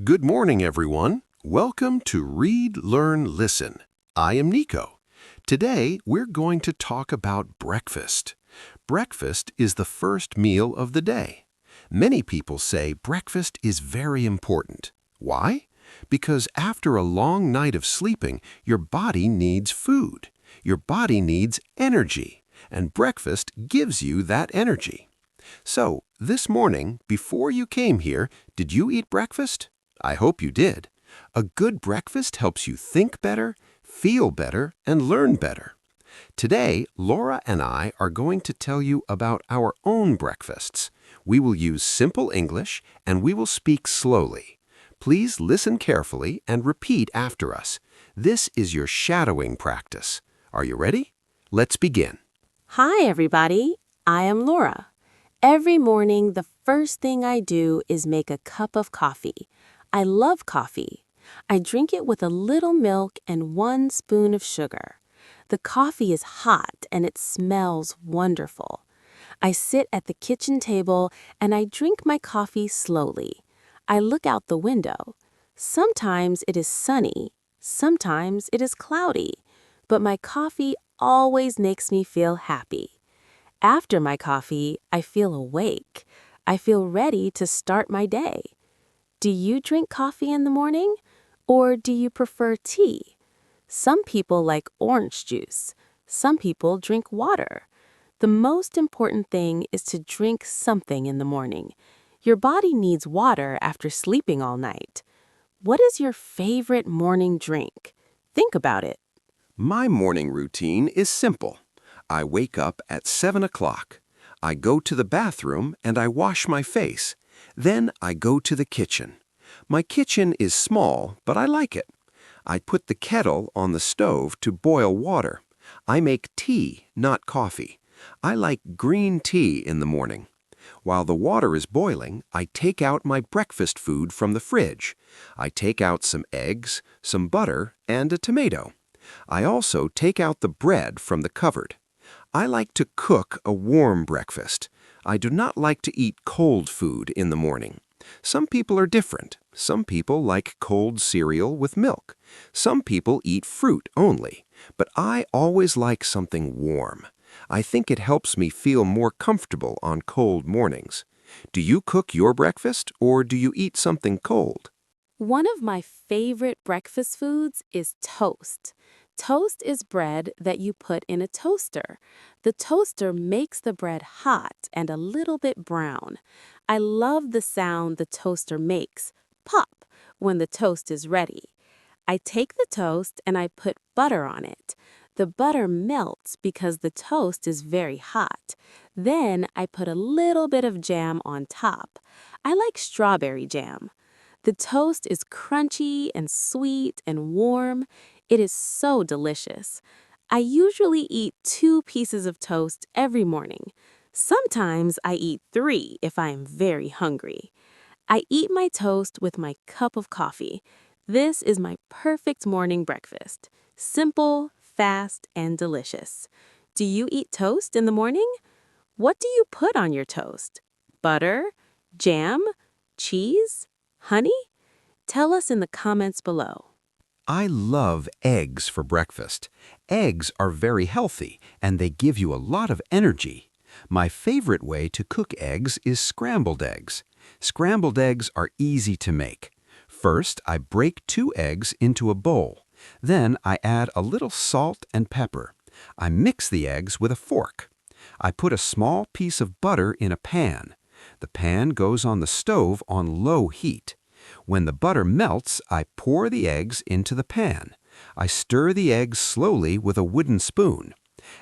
Good morning, everyone. Welcome to Read, Learn, Listen. I am Nico. Today, we're going to talk about breakfast. Breakfast is the first meal of the day. Many people say breakfast is very important. Why? Because after a long night of sleeping, your body needs food. Your body needs energy, and breakfast gives you that energy. So, this morning, before you came here, did you eat breakfast? I hope you did. A good breakfast helps you think better, feel better, and learn better. Today, Laura and I are going to tell you about our own breakfasts. We will use simple English and we will speak slowly. Please listen carefully and repeat after us. This is your shadowing practice. Are you ready? Let's begin. Hi, everybody. I am Laura. Every morning, the first thing I do is make a cup of coffee. I love coffee. I drink it with a little milk and 1 spoon of sugar. The coffee is hot and it smells wonderful. I sit at the kitchen table and I drink my coffee slowly. I look out the window. Sometimes it is sunny, sometimes it is cloudy, but my coffee always makes me feel happy. After my coffee, I feel awake. I feel ready to start my day. Do you drink coffee in the morning? Or do you prefer tea? Some people like orange juice. Some people drink water. The most important thing is to drink something in the morning. Your body needs water after sleeping all night. What is your favorite morning drink? Think about it. My morning routine is simple. I wake up at 7 o'clock. I go to the bathroom and I wash my face. Then I go to the kitchen. My kitchen is small, but I like it. I put the kettle on the stove to boil water. I make tea, not coffee. I like green tea in the morning. While the water is boiling, I take out my breakfast food from the fridge. I take out some eggs, some butter, and a tomato. I also take out the bread from the cupboard. I like to cook a warm breakfast. I do not like to eat cold food in the morning. Some people are different. Some people like cold cereal with milk. Some people eat fruit only. But I always like something warm. I think it helps me feel more comfortable on cold mornings. Do you cook your breakfast or do you eat something cold? One of my favorite breakfast foods is toast. Toast is bread that you put in a toaster. The toaster makes the bread hot and a little bit brown. I love the sound the toaster makes, pop, when the toast is ready. I take the toast and I put butter on it. The butter melts because the toast is very hot. Then I put a little bit of jam on top. I like strawberry jam. The toast is crunchy and sweet and warm. It is so delicious. I usually eat 2 pieces of toast every morning. Sometimes I eat 3 if I am very hungry. I eat my toast with my cup of coffee. This is my perfect morning breakfast. Simple, fast, and delicious. Do you eat toast in the morning? What do you put on your toast? Butter? Jam? Cheese? Honey? Tell us in the comments below. I love eggs for breakfast. Eggs are very healthy and they give you a lot of energy. My favorite way to cook eggs is scrambled eggs. Scrambled eggs are easy to make. First, I break 2 eggs into a bowl. Then I add a little salt and pepper. I mix the eggs with a fork. I put a small piece of butter in a pan. The pan goes on the stove on low heat. When the butter melts, I pour the eggs into the pan. I stir the eggs slowly with a wooden spoon.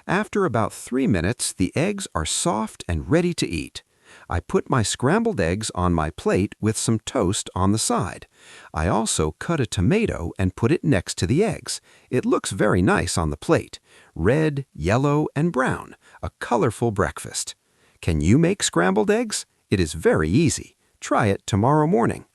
After about 3 minutes, the eggs are soft and ready to eat. I put my scrambled eggs on my plate with some toast on the side. I also cut a tomato and put it next to the eggs. It looks very nice on the plate. Red, yellow, and brown. A colorful breakfast. Can you make scrambled eggs? It is very easy. Try it tomorrow morning.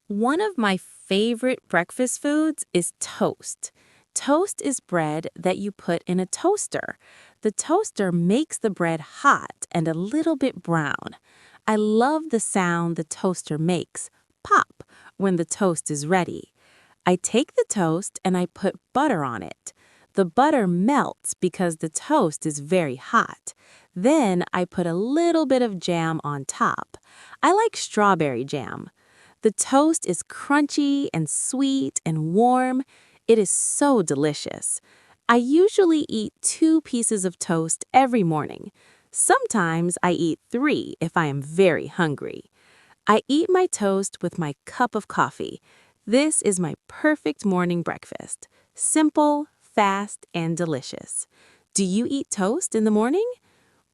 One of my favorite breakfast foods is toast. Toast is bread that you put in a toaster. The toaster makes the bread hot and a little bit brown. I love the sound the toaster makes, pop, when the toast is ready. I take the toast and I put butter on it. The butter melts because the toast is very hot. Then I put a little bit of jam on top. I like strawberry jam. The toast is crunchy and sweet and warm. It is so delicious. I usually eat 2 pieces of toast every morning. Sometimes I eat 3 if I am very hungry. I eat my toast with my cup of coffee. This is my perfect morning breakfast. Simple, fast, and delicious. Do you eat toast in the morning?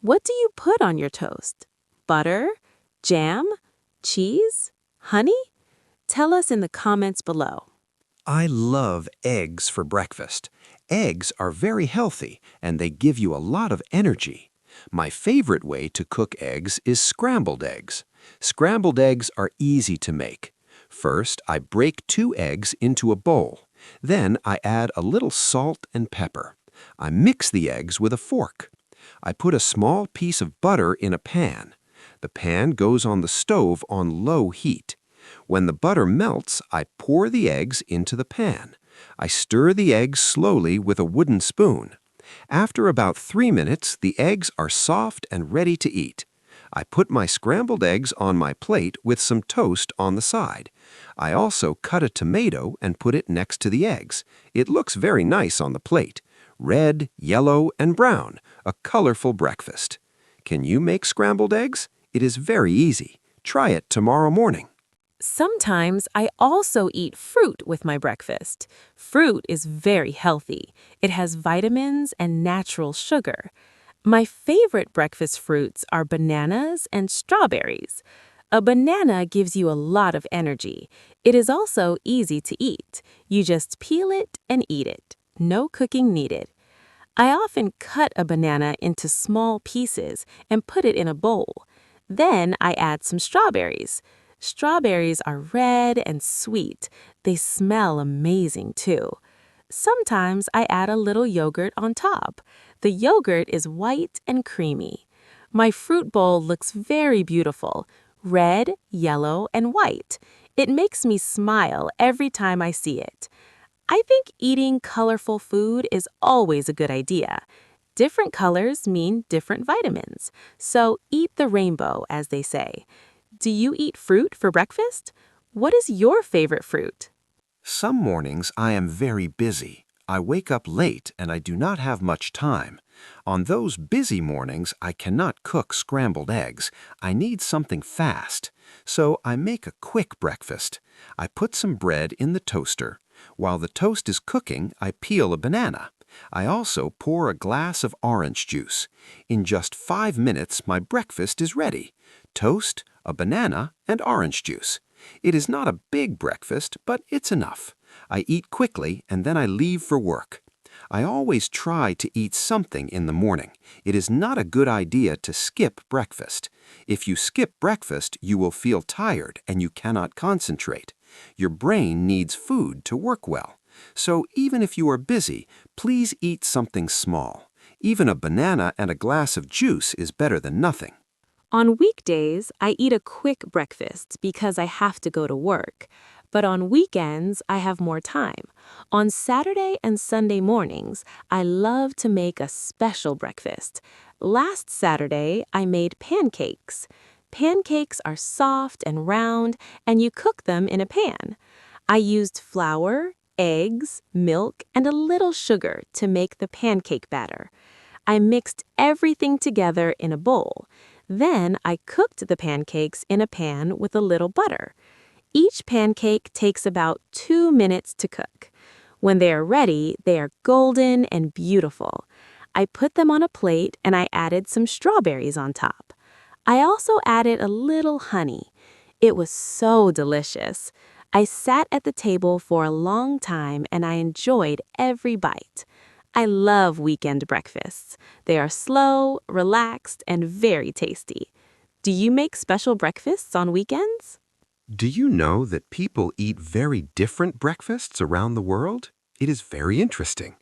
What do you put on your toast? Butter? Jam? Cheese? Honey? Tell us in the comments below. I love eggs for breakfast. Eggs are very healthy and they give you a lot of energy. My favorite way to cook eggs is scrambled eggs. Scrambled eggs are easy to make. First, I break 2 eggs into a bowl. Then I add a little salt and pepper. I mix the eggs with a fork. I put a small piece of butter in a pan. The pan goes on the stove on low heat. When the butter melts, I pour the eggs into the pan. I stir the eggs slowly with a wooden spoon. After about 3 minutes, the eggs are soft and ready to eat. I put my scrambled eggs on my plate with some toast on the side. I also cut a tomato and put it next to the eggs. It looks very nice on the plate. Red, yellow, and brown, a colorful breakfast. Can you make scrambled eggs? It is very easy. Try it tomorrow morning. Sometimes I also eat fruit with my breakfast. Fruit is very healthy. It has vitamins and natural sugar. My favorite breakfast fruits are bananas and strawberries. A banana gives you a lot of energy. It is also easy to eat. You just peel it and eat it. No cooking needed. I often cut a banana into small pieces and put it in a bowl. Then I add some strawberries. Strawberries are red and sweet. They smell amazing too. Sometimes I add a little yogurt on top. The yogurt is white and creamy. My fruit bowl looks very beautiful, red, yellow, and white. It makes me smile every time I see it. I think eating colorful food is always a good idea. Different colors mean different vitamins, so eat the rainbow, as they say. Do you eat fruit for breakfast? What is your favorite fruit? Some mornings I am very busy. I wake up late and I do not have much time. On those busy mornings, I cannot cook scrambled eggs. I need something fast. So I make a quick breakfast. I put some bread in the toaster. While the toast is cooking, I peel a banana. I also pour a glass of orange juice. In just 5 minutes, my breakfast is ready. Toast, a banana, and orange juice. It is not a big breakfast, but it's enough. I eat quickly and then I leave for work. I always try to eat something in the morning. It is not a good idea to skip breakfast. If you skip breakfast, you will feel tired and you cannot concentrate. Your brain needs food to work well. So even if you are busy, please eat something small. Even a banana and a glass of juice is better than nothing. On weekdays, I eat a quick breakfast because I have to go to work. But on weekends, I have more time. On Saturday and Sunday mornings, I love to make a special breakfast. Last Saturday, I made pancakes. Pancakes are soft and round, and you cook them in a pan. I used flour, eggs, milk, and a little sugar to make the pancake batter. I mixed everything together in a bowl. Then I cooked the pancakes in a pan with a little butter. Each pancake takes about 2 minutes to cook. When they are ready, they are golden and beautiful. I put them on a plate and I added some strawberries on top. I also added a little honey. It was so delicious. I sat at the table for a long time and I enjoyed every bite. I love weekend breakfasts. They are slow, relaxed, and very tasty. Do you make special breakfasts on weekends? Do you know that people eat very different breakfasts around the world? It is very interesting.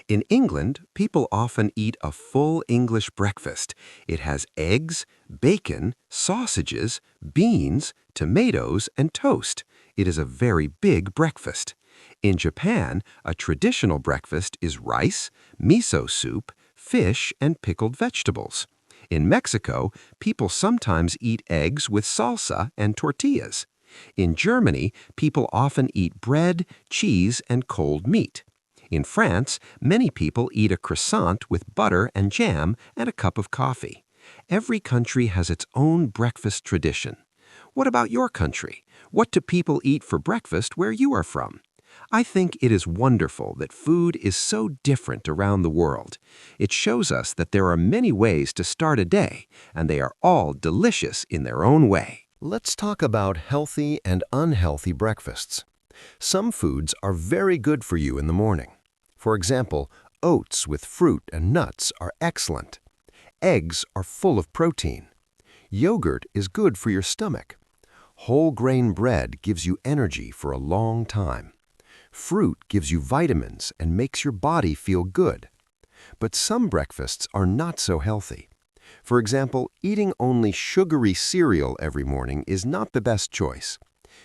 In England, people often eat a full English breakfast. It has eggs, bacon, sausages, beans, tomatoes, and toast. It is a very big breakfast. In Japan, a traditional breakfast is rice, miso soup, fish, and pickled vegetables. In Mexico, people sometimes eat eggs with salsa and tortillas. In Germany, people often eat bread, cheese, and cold meat. In France, many people eat a croissant with butter and jam and a cup of coffee. Every country has its own breakfast tradition. What about your country? What do people eat for breakfast where you are from? I think it is wonderful that food is so different around the world. It shows us that there are many ways to start a day, and they are all delicious in their own way. Let's talk about healthy and unhealthy breakfasts. Some foods are very good for you in the morning. For example, oats with fruit and nuts are excellent. Eggs are full of protein. Yogurt is good for your stomach. Whole grain bread gives you energy for a long time. Fruit gives you vitamins and makes your body feel good. But some breakfasts are not so healthy. For example, eating only sugary cereal every morning is not the best choice.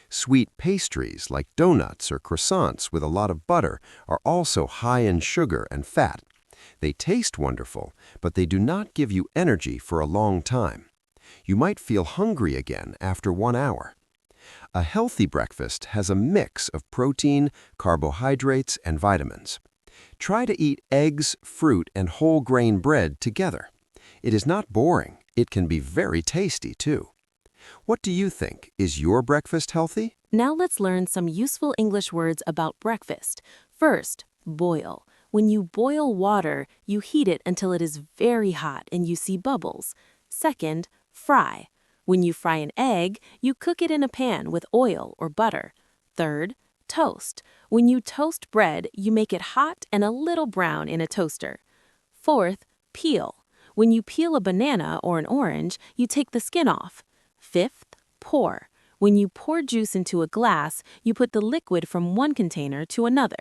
Sweet pastries like donuts or croissants with a lot of butter are also high in sugar and fat. They taste wonderful, but they do not give you energy for a long time. You might feel hungry again after 1 hour. A healthy breakfast has a mix of protein, carbohydrates, and vitamins. Try to eat eggs, fruit, and whole grain bread together. It is not boring. It can be very tasty, too. What do you think? Is your breakfast healthy? Now let's learn some useful English words about breakfast. First, boil. When you boil water, you heat it until it is very hot and you see bubbles. Second, fry. When you fry an egg, you cook it in a pan with oil or butter. Third, toast. When you toast bread, you make it hot and a little brown in a toaster. Fourth, peel. When you peel a banana or an orange, you take the skin off. Fifth, pour. When you pour juice into a glass, you put the liquid from one container to another.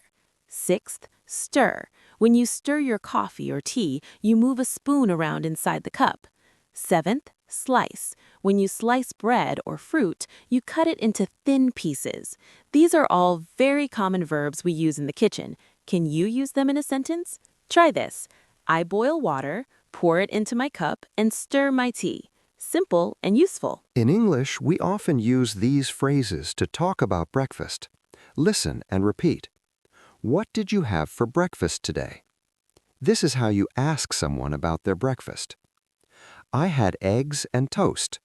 Sixth, stir. When you stir your coffee or tea, you move a spoon around inside the cup. Seventh, slice. When you slice bread or fruit, you cut it into thin pieces. These are all very common verbs we use in the kitchen. Can you use them in a sentence? Try this. I boil water, pour it into my cup, and stir my tea. Simple and useful. In English, we often use these phrases to talk about breakfast. Listen and repeat. What did you have for breakfast today? This is how you ask someone about their breakfast. I had eggs and toast.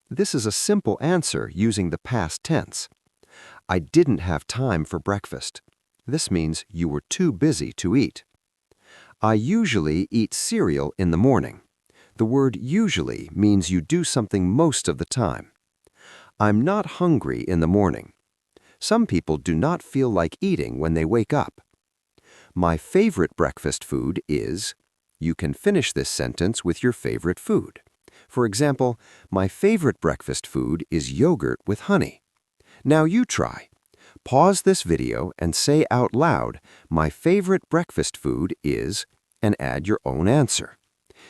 This is a simple answer using the past tense. I didn't have time for breakfast. This means you were too busy to eat. I usually eat cereal in the morning. The word usually means you do something most of the time. I'm not hungry in the morning. Some people do not feel like eating when they wake up. My favorite breakfast food is... You can finish this sentence with your favorite food. For example, my favorite breakfast food is yogurt with honey. Now you try. Pause this video and say out loud, my favorite breakfast food is, and add your own answer.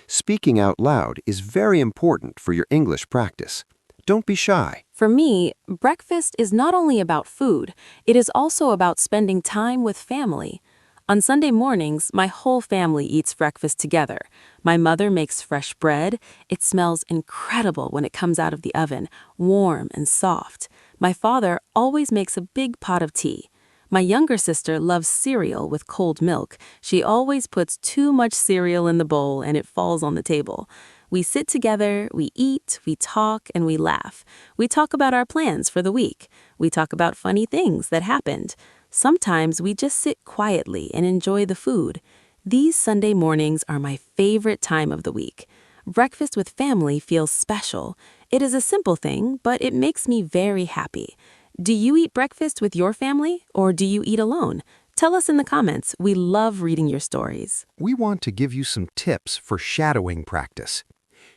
Speaking out loud is very important for your English practice. Don't be shy. For me, breakfast is not only about food, it is also about spending time with family. On Sunday mornings, my whole family eats breakfast together. My mother makes fresh bread. It smells incredible when it comes out of the oven, warm and soft. My father always makes a big pot of tea. My younger sister loves cereal with cold milk. She always puts too much cereal in the bowl and it falls on the table. We sit together, we eat, we talk, and we laugh. We talk about our plans for the week. We talk about funny things that happened. Sometimes we just sit quietly and enjoy the food. These Sunday mornings are my favorite time of the week. Breakfast with family feels special. It is a simple thing, but it makes me very happy. Do you eat breakfast with your family, or do you eat alone? Tell us in the comments. We love reading your stories. We want to give you some tips for shadowing practice.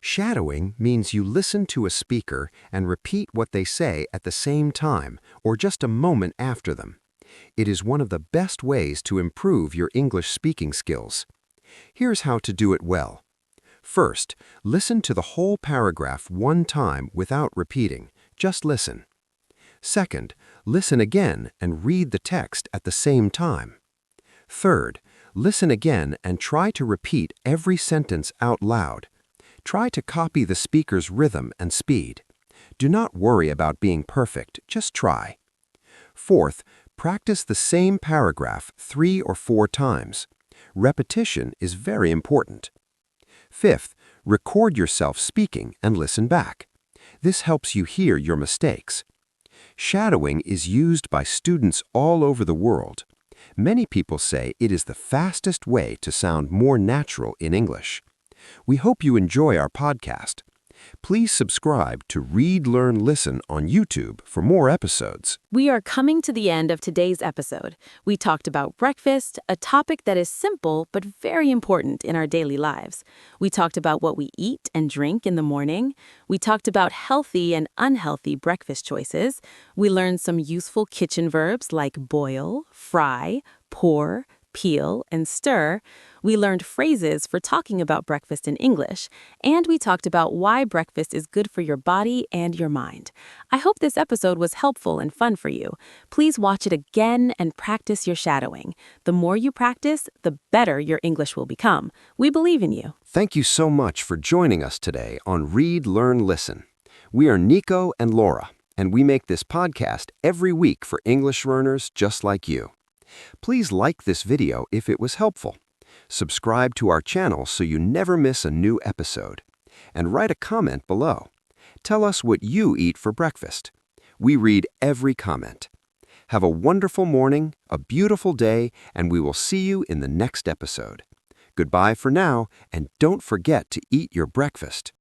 Shadowing means you listen to a speaker and repeat what they say at the same time or just a moment after them. It is one of the best ways to improve your English speaking skills. Here's how to do it well. First, listen to the whole paragraph one time without repeating. Just listen. Second, Listen again and read the text at the same time. Third, listen again and try to repeat every sentence out loud. Try to copy the speaker's rhythm and speed. Do not worry about being perfect, just try. Fourth, practice the same paragraph 3 or 4 times. Repetition is very important. Fifth, record yourself speaking and listen back. This helps you hear your mistakes. Shadowing is used by students all over the world. Many people say it is the fastest way to sound more natural in English. We hope you enjoy our podcast. Please subscribe to Read, Learn, Listen on YouTube for more episodes. We are coming to the end of today's episode. We talked about breakfast, a topic that is simple but very important in our daily lives. We talked about what we eat and drink in the morning. We talked about healthy and unhealthy breakfast choices. We learned some useful kitchen verbs like boil, fry, pour, peel, and stir. We learned phrases for talking about breakfast in English, and we talked about why breakfast is good for your body and your mind. I hope this episode was helpful and fun for you. Please watch it again and practice your shadowing. The more you practice, the better your English will become. We believe in you. Thank you so much for joining us today on Read, Learn, Listen. We are Nico and Laura, and we make this podcast every week for English learners just like you. Please like this video if it was helpful. Subscribe to our channel so you never miss a new episode. And write a comment below. Tell us what you eat for breakfast. We read every comment. Have a wonderful morning, a beautiful day, and we will see you in the next episode. Goodbye for now, and don't forget to eat your breakfast.